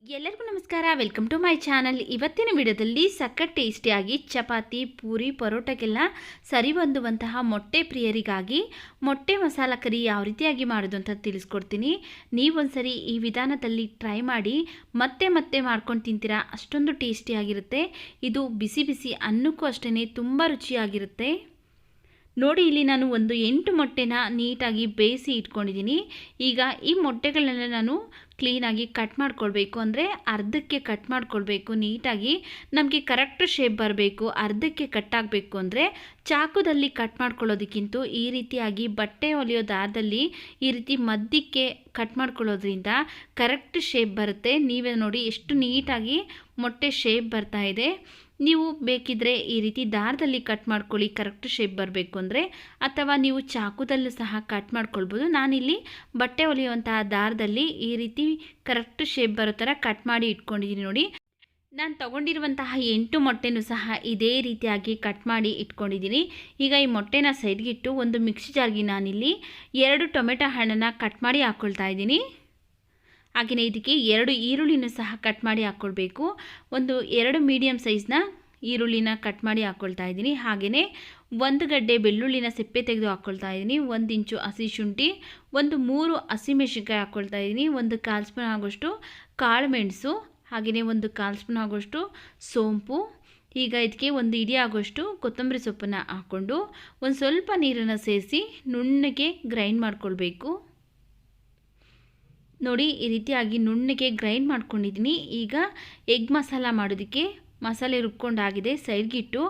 ಎಲ್ಲರಿಗೂ ನಮಸ್ಕಾರ. Welcome to my channel. ಇವತ್ತಿನ ವಿಡಿಯೋದಲ್ಲಿ ಸಖತ್ ಟೇಸ್ಟಿಯಾಗಿ ಚಪಾತಿ, ಪೂರಿ, ಪರೋಟಕ್ಕೆಲ್ಲ ಸರಿ ಹೊಂದುವಂತಹ ಮೊಟ್ಟೆ ಪ್ರಿಯರಿಗಾಗಿ ಮೊಟ್ಟೆ ಮಸಾಲ ಕರಿ ಯಾವ ರೀತಿಯಾಗಿ ಮಾಡೋದು ಅಂತ ತಿಳಿಸ್ಕೊಡ್ತೀನಿ. ನೀವೊಂದ್ಸರಿ ಈ ವಿಧಾನದಲ್ಲಿ ಟ್ರೈ ಮಾಡಿ ಮತ್ತೆ ಮತ್ತೆ ಮಾಡ್ಕೊಂಡು ತಿಂತೀರಾ, ಅಷ್ಟೊಂದು ಟೇಸ್ಟಿಯಾಗಿರುತ್ತೆ. ಇದು ಬಿಸಿ ಬಿಸಿ ಅನ್ನಕ್ಕೂ ಅಷ್ಟೇ ತುಂಬ ರುಚಿಯಾಗಿರುತ್ತೆ. ನೋಡಿ, ಇಲ್ಲಿ ನಾನು ಒಂದು 8 ಮೊಟ್ಟೆನ ನೀಟಾಗಿ ಬೇಯಿಸಿ ಇಟ್ಕೊಂಡಿದ್ದೀನಿ. ಈಗ ಈ ಮೊಟ್ಟೆಗಳನ್ನೆಲ್ಲ ನಾನು ಕ್ಲೀನಾಗಿ ಕಟ್ ಮಾಡ್ಕೊಳ್ಬೇಕು. ಅಂದರೆ ಅರ್ಧಕ್ಕೆ ಕಟ್ ಮಾಡ್ಕೊಳ್ಬೇಕು. ನೀಟಾಗಿ ನಮಗೆ ಕರೆಕ್ಟ್ ಶೇಪ್ ಬರಬೇಕು. ಅರ್ಧಕ್ಕೆ ಕಟ್ ಆಗಬೇಕು ಅಂದರೆ ಚಾಕುದಲ್ಲಿ ಕಟ್ ಮಾಡ್ಕೊಳ್ಳೋದಕ್ಕಿಂತ ಈ ರೀತಿಯಾಗಿ ಬಟ್ಟೆ ಹೊಲಿಯೋ ದಾರದಲ್ಲಿ ಈ ರೀತಿ ಮಧ್ಯಕ್ಕೆ ಕಟ್ ಮಾಡ್ಕೊಳ್ಳೋದ್ರಿಂದ ಕರೆಕ್ಟ್ ಶೇಪ್ ಬರುತ್ತೆ. ನೀವೇ ನೋಡಿ ಎಷ್ಟು ನೀಟಾಗಿ ಮೊಟ್ಟೆ ಶೇಪ್ ಬರ್ತಾ ಇದೆ. ನೀವು ಬೇಕಿದ್ದರೆ ಈ ರೀತಿ ದಾರದಲ್ಲಿ ಕಟ್ ಮಾಡ್ಕೊಳ್ಳಿ ಕರೆಕ್ಟ್ ಶೇಪ್ ಬರಬೇಕು ಅಂದರೆ, ಅಥವಾ ನೀವು ಚಾಕುದಲ್ಲೂ ಸಹ ಕಟ್ ಮಾಡ್ಕೊಳ್ಬೋದು. ನಾನಿಲ್ಲಿ ಬಟ್ಟೆ ಹೊಲಿಯುವಂತಹ ದಾರದಲ್ಲಿ ಈ ರೀತಿ ಕರೆಕ್ಟ್ ಶೇಪ್ ಬರೋ ಥರ ಕಟ್ ಮಾಡಿ ಇಟ್ಕೊಂಡಿದ್ದೀನಿ. ನೋಡಿ, ನಾನು ತೊಗೊಂಡಿರುವಂತಹ 8 ಮೊಟ್ಟೆನೂ ಸಹ ಇದೇ ರೀತಿಯಾಗಿ ಕಟ್ ಮಾಡಿ ಇಟ್ಕೊಂಡಿದ್ದೀನಿ. ಈಗ ಈ ಮೊಟ್ಟೆನ ಸೈಡ್ಗಿಟ್ಟು ಒಂದು ಮಿಕ್ಸಿ ಜಾರ್ಗೆ ನಾನಿಲ್ಲಿ 2 ಟೊಮೆಟೊ ಹಣ್ಣನ್ನು ಕಟ್ ಮಾಡಿ ಹಾಕ್ಕೊಳ್ತಾ ಇದ್ದೀನಿ. ಹಾಗೆಯೇ ಇದಕ್ಕೆ 2 ಈರುಳ್ಳಿನೂ ಸಹ ಕಟ್ ಮಾಡಿ ಹಾಕ್ಕೊಳ್ಬೇಕು. ಒಂದು 2 ಮೀಡಿಯಮ್ ಸೈಜ್ನ ಈರುಳ್ಳಿನ ಕಟ್ ಮಾಡಿ ಹಾಕ್ಕೊಳ್ತಾ ಇದ್ದೀನಿ. ಹಾಗೆಯೇ 1 ಗಡ್ಡೆ ಬೆಳ್ಳುಳ್ಳಿನ ಸಿಪ್ಪೆ ತೆಗೆದು ಹಾಕ್ಕೊಳ್ತಾ ಇದ್ದೀನಿ. 1 ಇಂಚು ಹಸಿ ಶುಂಠಿ, ಒಂದು 3 ಹಸಿಮೆಣಸಿನ್ಕಾಯಿ ಹಾಕ್ಕೊಳ್ತಾ ಇದ್ದೀನಿ. 1/4 ಸ್ಪೂನ್ ಆಗೋಷ್ಟು ಕಾಳು ಮೆಣಸು, ಹಾಗೆಯೇ 1/4 ಸ್ಪೂನ್ ಆಗೋಷ್ಟು ಸೋಂಪು. ಈಗ ಇದಕ್ಕೆ 1 ಹಿಡಿ ಆಗೋಷ್ಟು ಕೊತ್ತಂಬರಿ ಸೊಪ್ಪನ್ನು ಹಾಕ್ಕೊಂಡು ಒಂದು ಸ್ವಲ್ಪ ನೀರನ್ನು ಸೇರಿಸಿ ನುಣ್ಣಗೆ ಗ್ರೈಂಡ್ ಮಾಡ್ಕೊಳ್ಬೇಕು. ನೋಡಿ, ಈ ರೀತಿಯಾಗಿ ನುಣ್ಣಗೆ ಗ್ರೈಂಡ್ ಮಾಡ್ಕೊಂಡಿದ್ದೀನಿ. ಈಗ ಎಗ್ ಮಸಾಲ ಮಾಡೋದಕ್ಕೆ ಮಸಾಲೆ ರುಬ್ಕೊಂಡಾಗಿದೆ. ಸೈಡ್ಗಿಟ್ಟು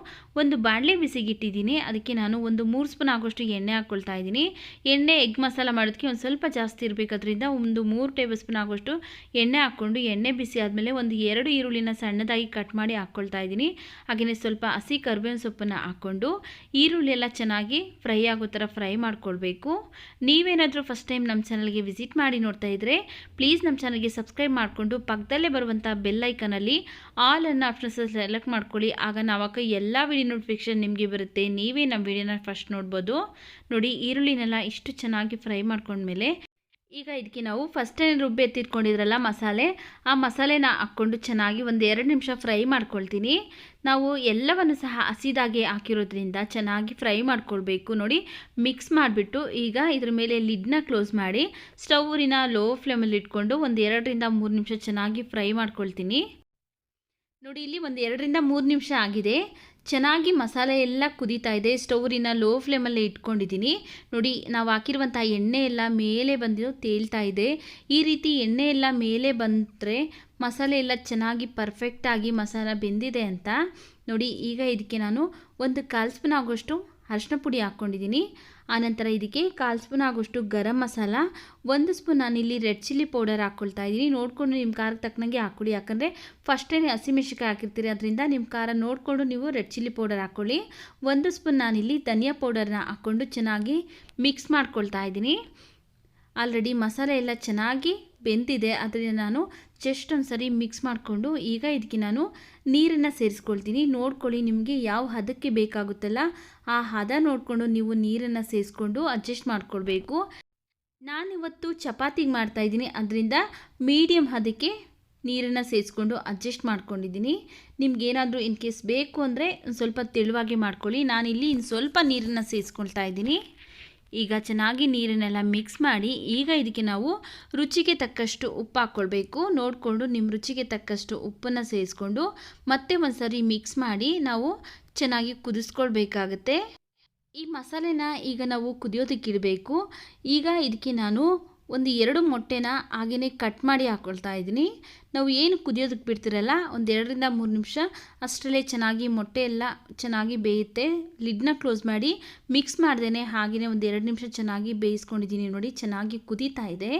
ಒಂದು ಬಾಣಲೆ ಬಿಸಿಗಿಟ್ಟಿದ್ದೀನಿ. ಅದಕ್ಕೆ ನಾನು ಒಂದು 3 ಸ್ಪೂನ್ ಆಗೋಷ್ಟು ಎಣ್ಣೆ ಹಾಕ್ಕೊಳ್ತಾ ಇದ್ದೀನಿ. ಎಣ್ಣೆ ಎಗ್ ಮಸಾಲ ಮಾಡೋದಕ್ಕೆ ಒಂದು ಸ್ವಲ್ಪ ಜಾಸ್ತಿ ಇರಬೇಕಾದ್ರಿಂದ ಒಂದು 3 ಟೇಬಲ್ ಸ್ಪೂನ್ ಆಗೋಷ್ಟು ಎಣ್ಣೆ ಹಾಕ್ಕೊಂಡು, ಎಣ್ಣೆ ಬಿಸಿ ಆದಮೇಲೆ ಒಂದು 2 ಈರುಳ್ಳಿನ ಸಣ್ಣದಾಗಿ ಕಟ್ ಮಾಡಿ ಹಾಕ್ಕೊಳ್ತಾ ಇದ್ದೀನಿ. ಹಾಗೆಯೇ ಸ್ವಲ್ಪ ಹಸಿ ಕರಿಬೇವಿನ ಸೊಪ್ಪನ್ನು ಹಾಕ್ಕೊಂಡು ಈರುಳ್ಳಿ ಎಲ್ಲ ಚೆನ್ನಾಗಿ ಫ್ರೈ ಆಗೋ ಥರ ಫ್ರೈ ಮಾಡ್ಕೊಳ್ಬೇಕು. ನೀವೇನಾದರೂ ಫಸ್ಟ್ ಟೈಮ್ ನಮ್ಮ ಚಾನಲ್ಗೆ ವಿಸಿಟ್ ಮಾಡಿ ನೋಡ್ತಾ ಇದ್ದರೆ ಪ್ಲೀಸ್ ನಮ್ಮ ಚಾನಲ್ಗೆ ಸಬ್ಸ್ಕ್ರೈಬ್ ಮಾಡಿಕೊಂಡು ಪಕ್ಕದಲ್ಲೇ ಬರುವಂಥ ಬೆಲ್ ಐಕನಲ್ಲಿ ಆಲ್ ಅನ್ನೋ ಆಪ್ಷನ್ಸ್ ಸೆಲೆಕ್ಟ್ ಮಾಡ್ಕೊಳ್ಳಿ. ಆಗ ನಾವಾಗ ಎಲ್ಲ ವಿಡಿಯೋ ನೋಟಿಫಿಕೇಷನ್ ನಿಮಗೆ ಬರುತ್ತೆ. ನೀವೇ ನಮ್ಮ ವಿಡಿಯೋನ ಫಸ್ಟ್ ನೋಡ್ಬೋದು. ನೋಡಿ, ಈರುಳ್ಳಿನೆಲ್ಲ ಇಷ್ಟು ಚೆನ್ನಾಗಿ ಫ್ರೈ ಮಾಡ್ಕೊಂಡ್ಮೇಲೆ ಈಗ ಇದಕ್ಕೆ ನಾವು ಫಸ್ಟೇ ರುಬ್ಬಿ ಎತ್ತಿಟ್ಕೊಂಡಿದ್ರಲ್ಲ ಮಸಾಲೆ, ಆ ಮಸಾಲೆನ ಹಾಕ್ಕೊಂಡು ಚೆನ್ನಾಗಿ ಒಂದು 2 ನಿಮಿಷ ಫ್ರೈ ಮಾಡ್ಕೊಳ್ತೀನಿ. ನಾವು ಎಲ್ಲವನ್ನು ಸಹ ಹಸಿದಾಗೆ ಹಾಕಿರೋದ್ರಿಂದ ಚೆನ್ನಾಗಿ ಫ್ರೈ ಮಾಡ್ಕೊಳ್ಬೇಕು. ನೋಡಿ, ಮಿಕ್ಸ್ ಮಾಡಿಬಿಟ್ಟು ಈಗ ಇದ್ರ ಮೇಲೆ ಲಿಡ್ನ ಕ್ಲೋಸ್ ಮಾಡಿ ಸ್ಟವ್ನ ಲೋ ಫ್ಲೇಮಲ್ಲಿ ಇಟ್ಕೊಂಡು ಒಂದು 2 ರಿಂದ 3 ನಿಮಿಷ ಚೆನ್ನಾಗಿ ಫ್ರೈ ಮಾಡ್ಕೊಳ್ತೀನಿ. ನೋಡಿ, ಇಲ್ಲಿ ಒಂದು 2 ರಿಂದ 3 ನಿಮಿಷ ಆಗಿದೆ. ಚೆನ್ನಾಗಿ ಮಸಾಲೆ ಎಲ್ಲ ಕುದೀತಾ ಇದೆ. ಸ್ಟವ್ನ ಲೋ ಫ್ಲೇಮಲ್ಲೇ ಇಟ್ಕೊಂಡಿದ್ದೀನಿ. ನೋಡಿ, ನಾವು ಹಾಕಿರುವಂಥ ಎಣ್ಣೆ ಎಲ್ಲ ಮೇಲೆ ಬಂದು ತೇಲ್ತಾ ಇದೆ. ಈ ರೀತಿ ಎಣ್ಣೆ ಎಲ್ಲ ಮೇಲೆ ಬಂದರೆ ಮಸಾಲೆ ಎಲ್ಲ ಚೆನ್ನಾಗಿ ಪರ್ಫೆಕ್ಟಾಗಿ ಮಸಾಲ ಬೆಂದಿದೆ ಅಂತ. ನೋಡಿ, ಈಗ ಇದಕ್ಕೆ ನಾನು ಒಂದು 1/4 ಸ್ಪೂನ್ ಆಗೋಷ್ಟು ಅರಿಶಿನ ಪುಡಿ ಹಾಕ್ಕೊಂಡಿದ್ದೀನಿ. ಆನಂತರ ಇದಕ್ಕೆ 1/4 ಸ್ಪೂನ್ ಆಗೋಷ್ಟು ಗರಂ ಮಸಾಲ, 1 ಸ್ಪೂನ್ ನಾನಿಲ್ಲಿ ರೆಡ್ ಚಿಲ್ಲಿ ಪೌಡರ್ ಹಾಕ್ಕೊಳ್ತಾ ಇದ್ದೀನಿ. ನೋಡಿಕೊಂಡು ನಿಮ್ಮ ಖಾರಕ್ಕೆ ತಕ್ಕನಂಗೆ ಹಾಕ್ಕೊಳ್ಳಿ. ಯಾಕಂದರೆ ಫಸ್ಟೇ ಹಸಿಮೆಣಸಿನ್ಕಾಯಿ ಹಾಕಿರ್ತೀರಿ, ಅದರಿಂದ ನಿಮ್ಮ ಖಾರ ನೋಡಿಕೊಂಡು ನೀವು ರೆಡ್ ಚಿಲ್ಲಿ ಪೌಡರ್ ಹಾಕ್ಕೊಳ್ಳಿ. 1 ಸ್ಪೂನ್ ನಾನಿಲ್ಲಿ ಧನಿಯಾ ಪೌಡರ್ನ ಹಾಕ್ಕೊಂಡು ಚೆನ್ನಾಗಿ ಮಿಕ್ಸ್ ಮಾಡ್ಕೊಳ್ತಾ ಇದ್ದೀನಿ. ಆಲ್ರೆಡಿ ಮಸಾಲೆ ಎಲ್ಲ ಚೆನ್ನಾಗಿ ಬೆಂದಿದೆ, ಅದರಿಂದ ನಾನು ಜಸ್ಟ್ ಒಂದು ಸರಿ ಮಿಕ್ಸ್ ಮಾಡಿಕೊಂಡು ಈಗ ಇದಕ್ಕೆ ನಾನು ನೀರನ್ನು ಸೇರಿಸ್ಕೊಳ್ತೀನಿ. ನೋಡ್ಕೊಳ್ಳಿ, ನಿಮಗೆ ಯಾವ ಹದಕ್ಕೆ ಬೇಕಾಗುತ್ತಲ್ಲ ಆ ಹದ ನೋಡಿಕೊಂಡು ನೀವು ನೀರನ್ನು ಸೇರಿಸ್ಕೊಂಡು ಅಡ್ಜಸ್ಟ್ ಮಾಡ್ಕೊಳ್ಬೇಕು. ನಾನಿವತ್ತು ಚಪಾತಿಗೆ ಮಾಡ್ತಾಯಿದ್ದೀನಿ, ಅದರಿಂದ ಮೀಡಿಯಮ್ ಹದಕ್ಕೆ ನೀರನ್ನು ಸೇರಿಸ್ಕೊಂಡು ಅಡ್ಜಸ್ಟ್ ಮಾಡ್ಕೊಂಡಿದ್ದೀನಿ. ನಿಮ್ಗೇನಾದರೂ ಇನ್ ಕೇಸ್ ಬೇಕು ಅಂದರೆ ಒಂದು ಸ್ವಲ್ಪ ತೆಳುವಾಗಿ ಮಾಡ್ಕೊಳ್ಳಿ. ನಾನಿಲ್ಲಿ ಇನ್ನು ಸ್ವಲ್ಪ ನೀರನ್ನು ಸೇರಿಸ್ಕೊಳ್ತಾ ಇದ್ದೀನಿ. ಈಗ ಚೆನ್ನಾಗಿ ನೀರನ್ನೆಲ್ಲ ಮಿಕ್ಸ್ ಮಾಡಿ ಈಗ ಇದಕ್ಕೆ ನಾವು ರುಚಿಗೆ ತಕ್ಕಷ್ಟು ಉಪ್ಪು ಹಾಕ್ಕೊಳ್ಬೇಕು. ನೋಡಿಕೊಂಡು ನಿಮ್ಮ ರುಚಿಗೆ ತಕ್ಕಷ್ಟು ಉಪ್ಪನ್ನು ಸೇರಿಸ್ಕೊಂಡು ಮತ್ತೆ ಒಂದು ಸರಿ ಮಿಕ್ಸ್ ಮಾಡಿ ನಾವು ಚೆನ್ನಾಗಿ ಕುದಿಸ್ಕೊಳ್ಬೇಕಾಗತ್ತೆ. ಈ ಮಸಾಲೆನ ಈಗ ನಾವು ಕುದಿಯೋದಕ್ಕಿಡಬೇಕು. ಈಗ ಇದಕ್ಕೆ ನಾನು ಒಂದು 2 ಮೊಟ್ಟೆನ ಹಾಗೆಯೇ ಕಟ್ ಮಾಡಿ ಹಾಕ್ಕೊಳ್ತಾ ಇದ್ದೀನಿ. ನಾವು ಏನು ಕುದಿಯೋದಕ್ಕೆ ಬಿಡ್ತಿರಲ್ಲ, ಒಂದು 2 ರಿಂದ 3 ನಿಮಿಷ ಅಷ್ಟರಲ್ಲೇ ಚೆನ್ನಾಗಿ ಮೊಟ್ಟೆ ಎಲ್ಲ ಚೆನ್ನಾಗಿ ಬೇಯುತ್ತೆ. ಲಿಡ್ನ ಕ್ಲೋಸ್ ಮಾಡಿ ಮಿಕ್ಸ್ ಮಾಡ್ದೇ ಹಾಗೆಯೇ ಒಂದು 2 ನಿಮಿಷ ಚೆನ್ನಾಗಿ ಬೇಯಿಸ್ಕೊಂಡಿದ್ದೀನಿ. ನೋಡಿ, ಚೆನ್ನಾಗಿ ಕುದೀತಾ ಇದೆ.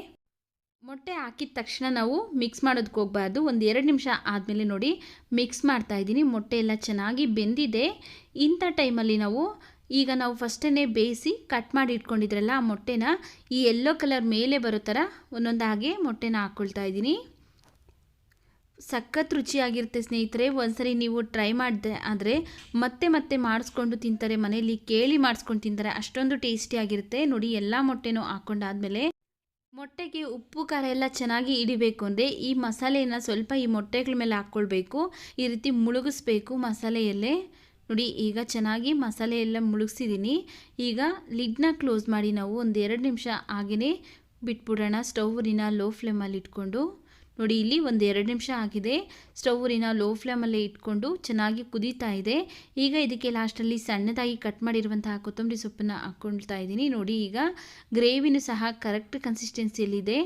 ಮೊಟ್ಟೆ ಹಾಕಿದ ತಕ್ಷಣ ನಾವು ಮಿಕ್ಸ್ ಮಾಡೋದಕ್ಕೆ ಹೋಗಬಾರ್ದು. ಒಂದು 2 ನಿಮಿಷ ಆದಮೇಲೆ ನೋಡಿ ಮಿಕ್ಸ್ ಮಾಡ್ತಾಯಿದ್ದೀನಿ. ಮೊಟ್ಟೆ ಎಲ್ಲ ಚೆನ್ನಾಗಿ ಬೆಂದಿದೆ. ಇಂಥ ಟೈಮಲ್ಲಿ ಈಗ ನಾವು ಫಸ್ಟೇ ಬೇಯಿಸಿ ಕಟ್ ಮಾಡಿ ಇಟ್ಕೊಂಡಿದ್ರಲ್ಲ ಆ ಮೊಟ್ಟೆನ ಈ ಯೆಲ್ಲೋ ಕಲರ್ ಮೇಲೆ ಬರೋ ಥರ ಒಂದೊಂದಾಗೆ ಮೊಟ್ಟೆನ ಹಾಕ್ಕೊಳ್ತಾ ಇದ್ದೀನಿ. ಸಖತ್ ರುಚಿಯಾಗಿರುತ್ತೆ ಸ್ನೇಹಿತರೆ. ಒಂದ್ಸರಿ ನೀವು ಟ್ರೈ ಮಾಡಿದೆ ಆದರೆ ಮತ್ತೆ ಮತ್ತೆ ಮಾಡಿಸ್ಕೊಂಡು ತಿಂತಾರೆ, ಮನೆಯಲ್ಲಿ ಕೇಳಿ ಮಾಡಿಸ್ಕೊಂಡು ತಿಂತಾರೆ, ಅಷ್ಟೊಂದು ಟೇಸ್ಟಿಯಾಗಿರುತ್ತೆ. ನೋಡಿ, ಎಲ್ಲ ಮೊಟ್ಟೆನೂ ಹಾಕ್ಕೊಂಡಾದ್ಮೇಲೆ ಮೊಟ್ಟೆಗೆ ಉಪ್ಪು ಖಾರ ಎಲ್ಲ ಚೆನ್ನಾಗಿ ಹಿಡಿಬೇಕು ಅಂದರೆ ಈ ಮಸಾಲೆಯನ್ನು ಸ್ವಲ್ಪ ಈ ಮೊಟ್ಟೆಗಳ ಮೇಲೆ ಹಾಕ್ಕೊಳ್ಬೇಕು. ಈ ರೀತಿ ಮುಳುಗಿಸ್ಬೇಕು ಮಸಾಲೆಯಲ್ಲೇ. ನೋಡಿ ಈಗ ಚೆನ್ನಾಗಿ ಮಸಾಲೆ ಎಲ್ಲ ಮುಳುಗಿಸಿದ್ದೀನಿ. ಈಗ ಲಿಡ್ನ ಕ್ಲೋಸ್ ಮಾಡಿ ನಾವು ಒಂದು 2 ನಿಮಿಷ ಹಾಗೆಯೇ ಬಿಟ್ಬಿಡೋಣ. ಸ್ಟವ್ನ ಲೋ ಫ್ಲೇಮಲ್ಲಿ ಇಟ್ಕೊಂಡು. ನೋಡಿ ಇಲ್ಲಿ ಒಂದು 2 ನಿಮಿಷ ಆಗಿದೆ. ಸ್ಟವ್ನ ಲೋ ಫ್ಲೇಮಲ್ಲೇ ಇಟ್ಕೊಂಡು ಚೆನ್ನಾಗಿ ಕುದೀತಾ ಇದೆ. ಈಗ ಇದಕ್ಕೆ ಲಾಸ್ಟಲ್ಲಿ ಸಣ್ಣದಾಗಿ ಕಟ್ ಮಾಡಿರುವಂತಹ ಕೊತ್ತಂಬರಿ ಸೊಪ್ಪನ್ನು ಹಾಕ್ಕೊಳ್ತಾ ಇದ್ದೀನಿ. ನೋಡಿ ಈಗ ಗ್ರೇವಿನೂ ಸಹ ಕರೆಕ್ಟ್ ಕನ್ಸಿಸ್ಟೆನ್ಸಿಯಲ್ಲಿದೆ.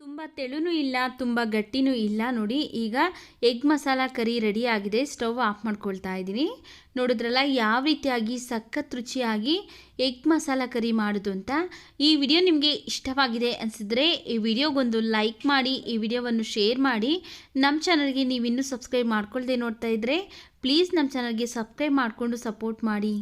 ತುಂಬ ತೆಳುನೂ ಇಲ್ಲ, ತುಂಬ ಗಟ್ಟಿನೂ ಇಲ್ಲ. ನೋಡಿ ಈಗ ಎಗ್ ಮಸಾಲ ಕರಿ ರೆಡಿ ಆಗಿದೆ. ಸ್ಟವ್ ಆಫ್ ಮಾಡ್ಕೊಳ್ತಾ ಇದ್ದೀನಿ. ನೋಡಿದ್ರಲ್ಲ ಯಾವ ರೀತಿಯಾಗಿ ಸಖತ್ ರುಚಿಯಾಗಿ ಎಗ್ ಮಸಾಲ ಕರಿ ಮಾಡೋದು ಅಂತ. ಈ ವಿಡಿಯೋ ನಿಮಗೆ ಇಷ್ಟವಾಗಿದೆ ಅನಿಸಿದ್ರೆ ಈ ವಿಡಿಯೋಗೊಂದು ಲೈಕ್ ಮಾಡಿ, ಈ ವಿಡಿಯೋವನ್ನು ಶೇರ್ ಮಾಡಿ. ನಮ್ಮ ಚಾನಲ್ಗೆ ನೀವು ಇನ್ನೂ ಸಬ್ಸ್ಕ್ರೈಬ್ ಮಾಡ್ಕೊಳ್ದೆ ನೋಡ್ತಾ ಇದ್ದರೆ ಪ್ಲೀಸ್ ನಮ್ಮ ಚಾನಲ್ಗೆ ಸಬ್ಸ್ಕ್ರೈಬ್ ಮಾಡಿಕೊಂಡು ಸಪೋರ್ಟ್ ಮಾಡಿ.